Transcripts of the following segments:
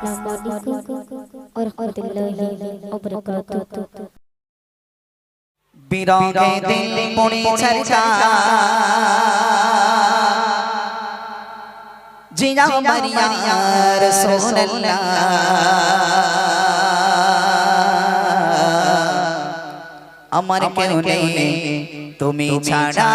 warahmatullahi wabarakatuh. বিরহে দিল পড়ে চর্চা জিয়া মারিয়া রাসূলুল্লাহ আমার কেউ নেই তুমি ছাড়া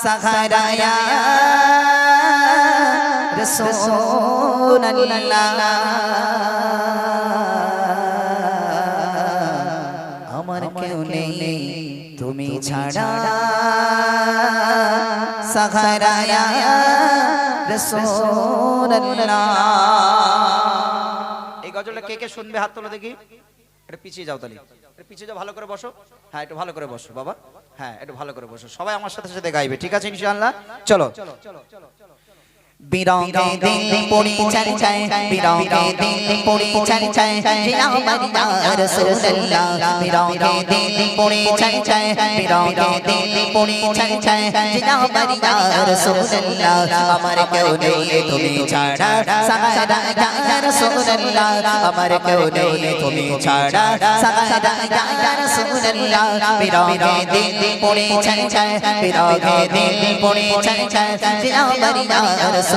সাহারায়া রাসূলুল্লাহ আমার কেউ নেই তুমি ছাড়া সাহারায়া রাসূলুল্লাহ। এই গজলটা কে কে শুনবে হাত তোলো দেখি। এটা পিছিয়ে যাও তালি, এটা পিছিয়ে যাও, ভালো করে বসো। হ্যাঁ একটু ভালো করে বসো বাবা, হ্যাঁ একটু ভালো করে বসো। সবাই আমার সাথে সাথে গাইবে, ঠিক আছে ইনশাআল্লাহ। চলো বিরহে দিল পড়ে চর্চায়, বিরহে দিল পড়ে চর্চায় জিয়া মারিয়া রাসূলুল্লাহ। বিরহে দিল পড়ে চর্চায়, বিরহে দিল পড়ে চর্চায় জিয়া মারিয়া রাসূলুল্লাহ আমার কেউ নেই তুমি ছাড়া সাহারায়া রাসূলুল্লাহ আমার কেউ নেই তুমি ছাড়া সাহারায়া রাসূলুল্লাহ। বিরহে দিল পড়ে চর্চায়, বিরহে দিল পড়ে চর্চায় জিয়া মারিয়া রাসূলুল্লাহ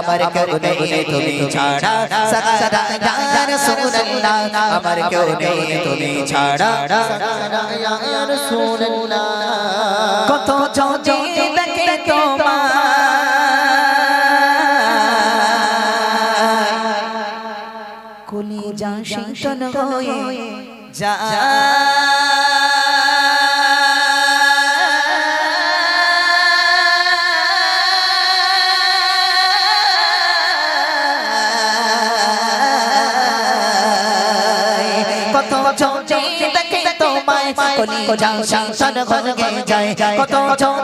আমার কেউ নেই তুমি ছাড়া সাহারায়া রাসূলুল্লাহ আমার কেউ নেই তুমি ছাড়া সাহারায়া রাসূলুল্লাহ। কত যদি দেখে তোমার কলিজা শীতল হয়ে যায় কলিজা শীতল হয়ে যায়, কত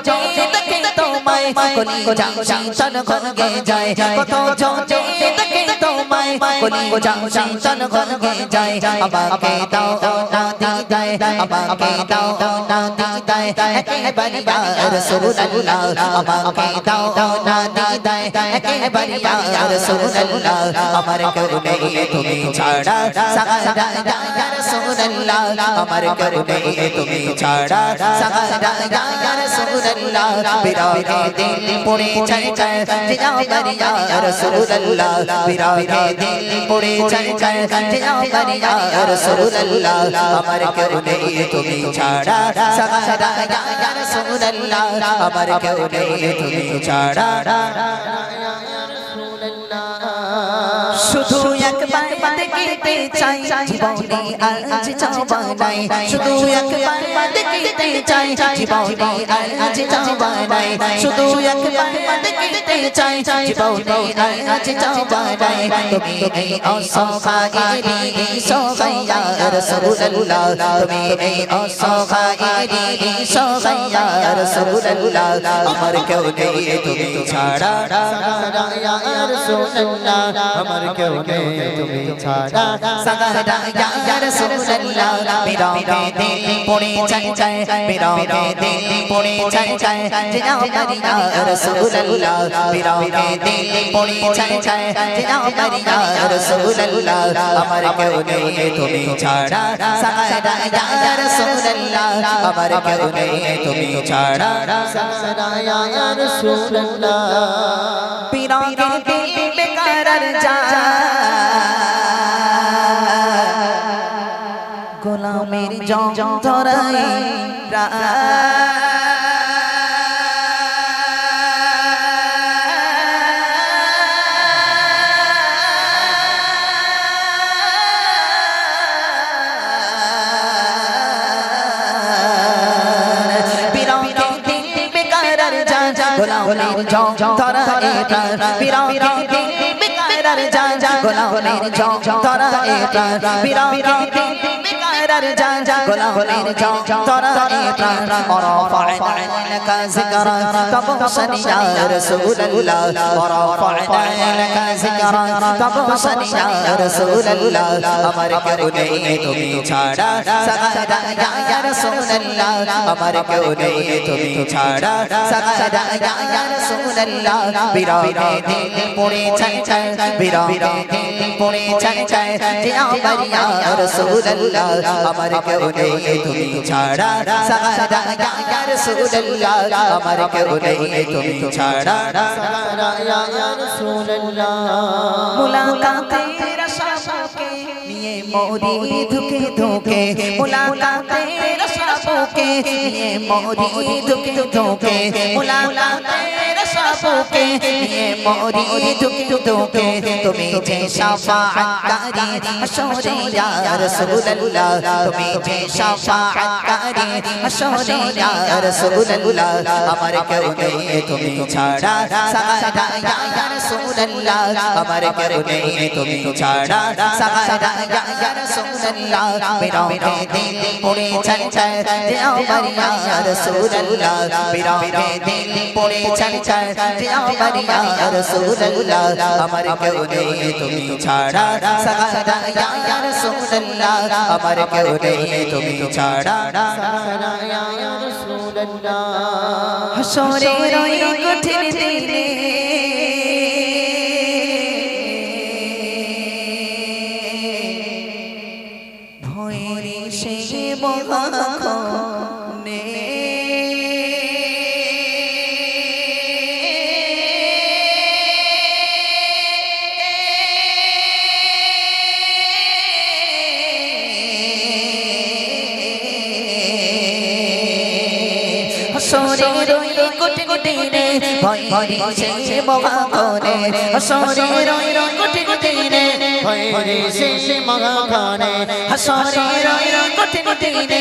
যদি দেখে তোমায় কলিজা শীতল হয়ে যায়, কত যদি দেখে তোমায় কলিজা শীতল হয়ে যায়। আমাকে দাও না দিদায়, আমাকে দাও না দিদায় একেবারে ইয়া রাসূলুল্লাহ। আমাকে দাও না দিদায় একেবারে ইয়া রাসূলুল্লাহ আমার কেউ নেই তুমি ছাড়া সাহারায়া রাসূলুল্লাহ আমার কেউ নেই তুমি ছাড়া সাহারায়া রাসূলুল্লাহ। বিরহে দিল পড়ে চর্চায় জিয়া মারিয়া রাসূলুল্লাহ। বিরহে দিল পড়ে চর্চায় জিয়া মারিয়া রাসূলুল্লাহ আমার কেউ নেই তুমি ছাড়া সাহারায়া রাসূলুল্লাহ আমার কেউ নেই তুমি ছাড়া। শুধু একবার দেখতে চাই জীবনে আজ চাওয়ানাই, শুধু একবার দেখতে চাই জীবনে আজ চাওয়ানাই, শুধু একবার দেখতে চাই জীবনে আজ চাওয়ানাই। তুমি এই অসহায়েরি সহায়া রাসূলুল্লাহ, তুমি এই অসহায়েরি সহায়া রাসূলুল্লাহ আমার কেউ নেই তুমি ছাড়া সাহারায়া রাসূলুল্লাহ আমার কেউ নেই তুমি ছাড়া সাহারায়া রাসূলুল্লাহ। বিরহে দিল পড়ে চর্চায়, বিরহে দিল পড়ে চর্চায় জিয়া মারিয়া রাসূলুল্লাহ। বিরহে দিল পড়ে চর্চায় জিয়া মারিয়া রাসূলুল্লাহ আমার কেউ নেই তুমি ছাড়া সাহারায়া রাসূলুল্লাহ আমার কেউ নেই তুমি ছাড়া সাহারায়া রাসূলুল্লাহ। বিরহে দিল বেকার যায় গোলামের যন্ত্রণায় গোলামের যন্ত্রণায় বিরহে দিল বেকার যায়, গোলামের যন্ত্রণায় বিরহে দিল বেকার প্যারার জান গোলামের জান তোরা প্রাণ ورفعنا لك ذكرا تبصر يا رسول الله ورفعنا لك ذكرا تبصر يا رسول الله আমার কেউ নেই তুমি ছাড়া সাহারা ইয়া রাসূলুল্লাহ আমার কেউ নেই তুমি ছাড়া সাহারা ইয়া রাসূলুল্লাহ বিরাগে দিল পড়ে চাই চাই বিরাগে দিল পড়ে চাই চাই যে আমার ইয়া রাসূলুল্লাহ আমার কেউ নেই তুমি ছাড়া সাহারা ইয়া রাসূলুল্লাহ আমার কেউ নেই তুমি ছাড়া সাহারা ইয়া রাসূলুল্লাহ মুলাকাতের আশাকে নিয়ে মোরি ধুকে ধুকে মুলাকাতের আশাকে নিয়ে মোরি ধুকে ধুকে মুলাকাতের আশাকে নিয়ে মোরি ধুকে ধুকে তুমি যে শাফাআতকারী হাশরে ইয়া রাসূলুল্লাহ তুমি যে শাফাআতকারী হাশরে ইয়া রাসূলুল্লাহ আমার কেউ নেই তুমি ছাড়া সাহারা ইয়া রাসূলুল্লাহ আমার কেউ নেই তুমি ছাড়া সাহারা ইয়া রাসূলুল্লাহ বিরাগে দিল পড়ে চাই চাই যে আমার ইয়া রাসূলুল্লাহ বিরাগে দিল পড়ে চাই চাই যে আমার ইয়া রাসূলুল্লাহ আমার কেউ নেই তুমি ছাড়া সাহারা ইয়া রাসূলুল্লাহ আমার কেউ নেই তুমি ছাড়া সাহারা ইয়া রাসূলুল্লাহ হাশরের ওই কঠিন দিনে ভয়ের সেই মহাক্ষণে হাশরের ওই কঠিন দিনে ভয়ের সেই মহাক্ষণে হাশরের ওই কঠিন দিনে ভয়ের সেই মহাক্ষণে হাশরের ওই কঠিন দিনে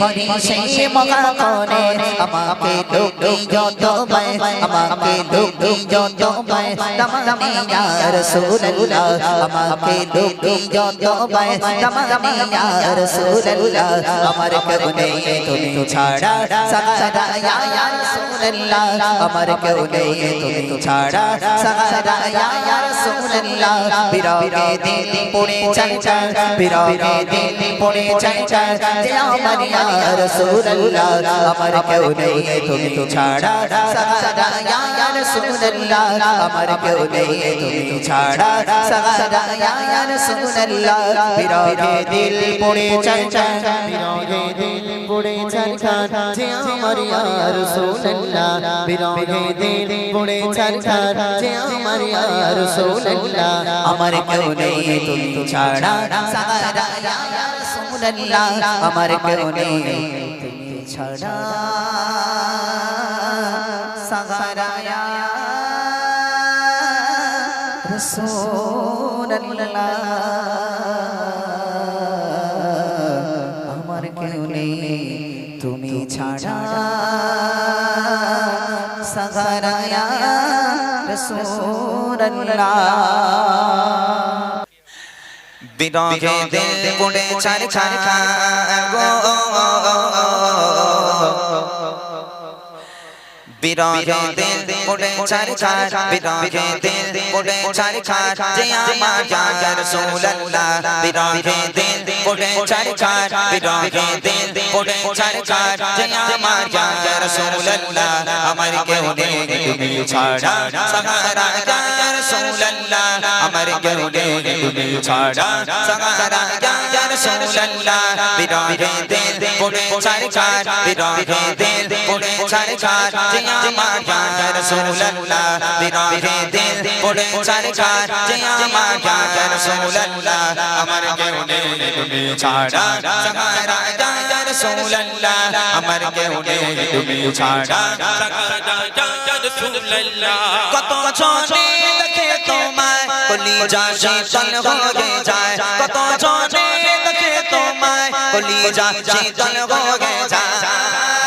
ভয়ের সেই মহাক্ষণে আমাকে লোকে যত পায় আমাকে লোকে যত পায় দামামি ইয়া রাসূলুল্লাহ আমাকে লোকে যত পায় দামামি ইয়া রাসূলুল্লাহ আমার কেউ নেই তুমি ছাড়া সাহারা ইয়া রাসূলুল্লাহ আমার কেউ নেই তুমি ছাড়া সাহারা ইয়া রাসূলুল্লাহ বিরাগে দিল পড়ে চাই চাই বিরাগে দিল পড়ে চাই চাই যে আমার ইয়া রাসূলুল্লাহ আমার কেউ নেই তুমি ছাড়া সাহারা ইয়া রাসূলুল্লাহ আমার কেউ নেই তুমি ছাড়া সাহারা ইয়া রাসূলুল্লাহ বিরাগে দিল পড়ে চাই চাই বিরাগে দিল পড়ে চাই চাই যে আমার ইয়া রাসূলুল্লাহ বিরাগে দিল পড়ে চাই চাই যে আমার ইয়া রাসূলুল্লাহ আমার কেউ নেই তুমি ছাড়া সাহারা ইয়া রাসূলুল্লাহ আমার কেউ নেই তুমি ছাড়া সাহারা ইয়া রাসূলুল্লাহ আমার কেউ নেই তুমি ছাড়া সাহারা ইয়া রাসূলুল্লাহ বিরাগে দিল পড়ে চার চার গো বিরাগে দিল পড়ে চার চার বিরাগে দিল পড়ে চার চার যে আমার ইয়া রাসূলুল্লাহ বিরাগে দিল পড়ে চার চার বিরাগে দিল পড়ে চার চার যে আমার ইয়া রাসূলুল্লাহ আমার কেউ নেই তুমি ছাড়া সাহারা ইয়া রাসূলুল্লাহ আমার কেউ নেই তুমি ছাড়া সাহারা ইয়া রাসূলুল্লাহ বিরাগে দিল পড়ে চার চার বিরাগে দিল পড়ে চার চার যে আমার ইয়া রাসূলুল্লাহ বিরাগে দিল পড়ে চার চার যে আমার ইয়া রাসূলুল্লাহ আমার কেউ নেই তুমি ছাড়া সাহারা ইয়া রাসূলুল্লাহ আমার কেউ নেই তুমি ছাড়া সাহারা ইয়া রাসূলুল্লাহ কত জনে দেখে তোমায় কলিজা শীতল হয়ে যায় কত জনে দেখে তোমায় কলিজা শীতল হয়ে যায়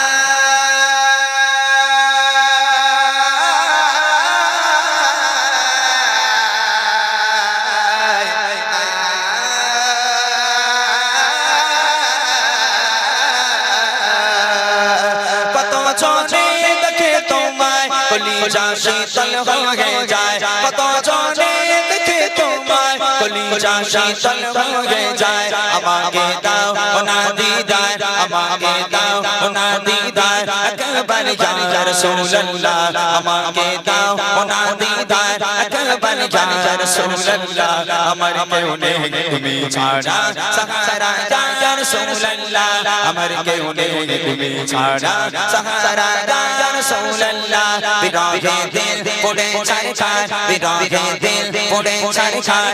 কলিজা শীতল হয়ে যায় কত জনে দেখে তোমায় কলিজা শীতল হয়ে যায় আমাকে দাও না দিদার আমাকে দাও না দিদার একবার ইয়া রাসূলুল্লাহ আমাকে দাও না দিদার একবার ইয়া রাসূলুল্লাহ আমার কেউ নেই তুমি ছাড়া সাহারা ইয়া রাসূলুল্লাহ আমার কেউ নেই তুমি ছাড়া সাহারা ইয়া রাসূলুল্লাহ বিরহে দিল পড়ে ছাড় বিরহে দিল পড়ে ছাড়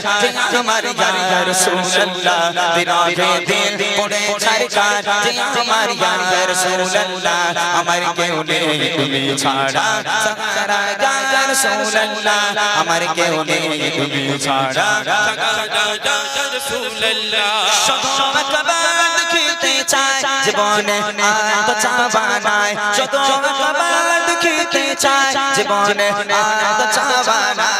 আমার ইয়া রাসূলুল্লাহ বিরহে দিল পড়ে ছাড় আমার ইয়া রাসূলুল্লাহ আমার কেউ নেই তুমি ছাড়া সাহারা ইয়া রাসূলুল্লাহ আমার কেউ নেই তুমি ছাড়া শুধু একবার দেখিতে চাই জীবনে আর তো চাওয়া নাই শুধু একবার দেখিতে চাই জীবনে আর তো চাওয়া নাই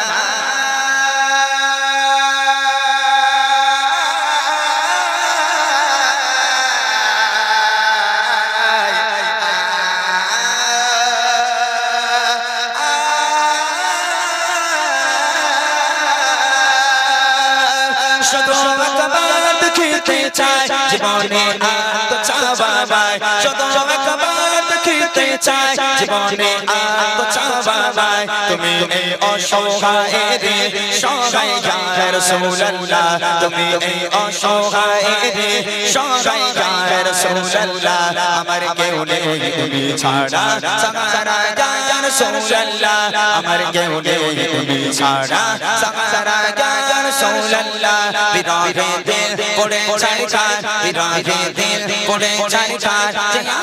শুধু একবার দেখিতে চাই জীবনে আর তো চাওয়া নাই শুধু একবার দেখিতে চাই জীবনে আর তো চাওয়া নাই তুমি এই অসহায়ের সহায় ইয়া রাসূলুল্লাহ তুমি এই অসহায়ের সহায় ইয়া রাসূলুল্লাহ আমার কেউ নেই তুমি ছাড়া সাহারা ইয়া রাসূলুল্লাহ আমার কেউ নেই তুমি ছাড়া সাহারা ইয়া রাসূলুল্লাহ বিরহে দিল পড়ে ছাড় বিরহে দিল পড়ে ছাড়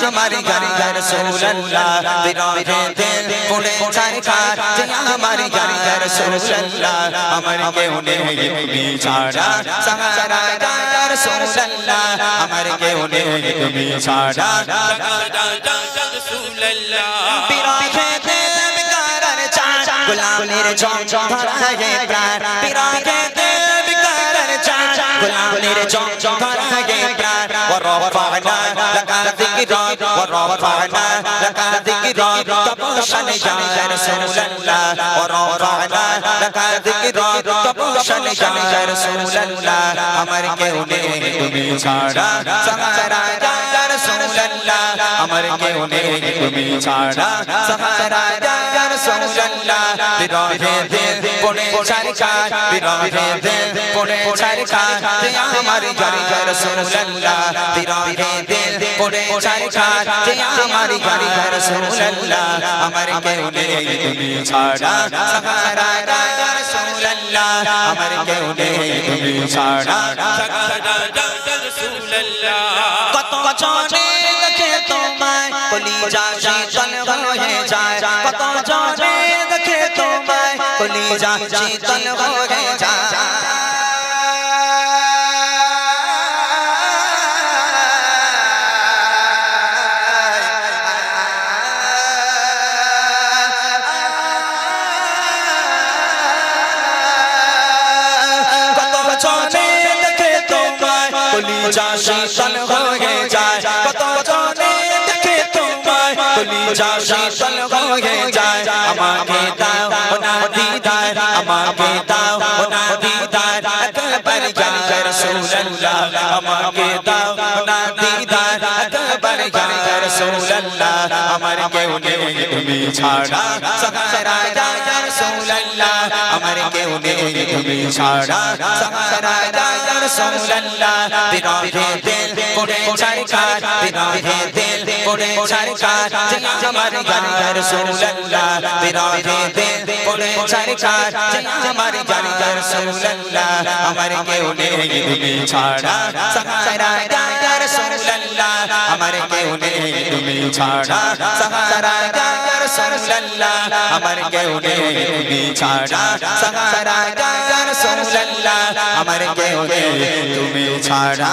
আমার ইয়া রাসূলুল্লাহ বিরহে দিল পড়ে ছাড় আমার ইয়া রাসূলুল্লাহ আমার কেউ নেই তুমি ছাড়া সাহারা ইয়া রাসূলুল্লাহ আমার কেউ নেই তুমি ছাড়া বিরহে দিল বিকারার চাঁদ গোলামের ঝঞ্ঝন ধরায়ে প্রাণ বিরহে দিল বিকারার চাঁদ গোলামের ঝঞ্ঝন ধরায়ে প্রাণ ورفعنا لك ذكرك ورفعنا لك ذكرك تبشر يا رسول الله ورفعنا لك ذكرك تبشر يا رسول الله আমার কেউ নেই তুমি ছাড়া সাহারা ইয়া রাসূলুল্লাহ আমার কেউ নেই তুমি ছাড়া সাহারা ইয়া রাসূলুল্লাহ বিরহে দিল পড়ে ছাড় বিরহে দিল পড়ে ছাড় আমার ইয়া রাসূলুল্লাহ বিরহে দিল পড়ে ছাড় আমার ইয়া রাসূলুল্লাহ আমার কেউ নেই তুমি ছাড়া সাহারা ইয়া রাসূলুল্লাহ আমার কেউ নেই তুমি ছাড়া কত জনে দেখে তোমায় কলিজা শীতল হয়ে যায় কত জনে দেখে তোমায় কলিজা শীতল হয়ে যায় কলিজা শীতল হয়ে যায় কত জনে দেখে তোমায় কলিজা শীতল হয়ে যায় আমাকে দাও না দিদার আমাকে দাও না দিদার একবার ইয়া রাসূলুল্লাহ আমাকে দাও না দিদার একবার ইয়া রাসূলুল্লাহ আমার কেউ নেই তুমি ছাড়া সাহারা ইয়া রাসূলুল্লাহ আমার কেউ নেই তুমি ছাড়া সাহারা ইয়া রাসূলুল্লাহ বিরহে দিল পড়ে ছাড় বিরহে দিল পড়ে ছাড় আমার ইয়া রাসূলুল্লাহ বিরহে দিল পড়ে ছাড় আমার ইয়া রাসূলুল্লাহ আমার কেউ নেই তুমি ছাড়া সাহারা ইয়া রাসূলুল্লাহ আমার কেউ নেই তুমি ছাড়া সাহারা ইয়া রাসূলুল্লাহ আমার কেউ নেই তুমি ছাড়া সাহারা ইয়া রাসূলুল্লাহ আমার কেউ নেই তুমি ছাড়া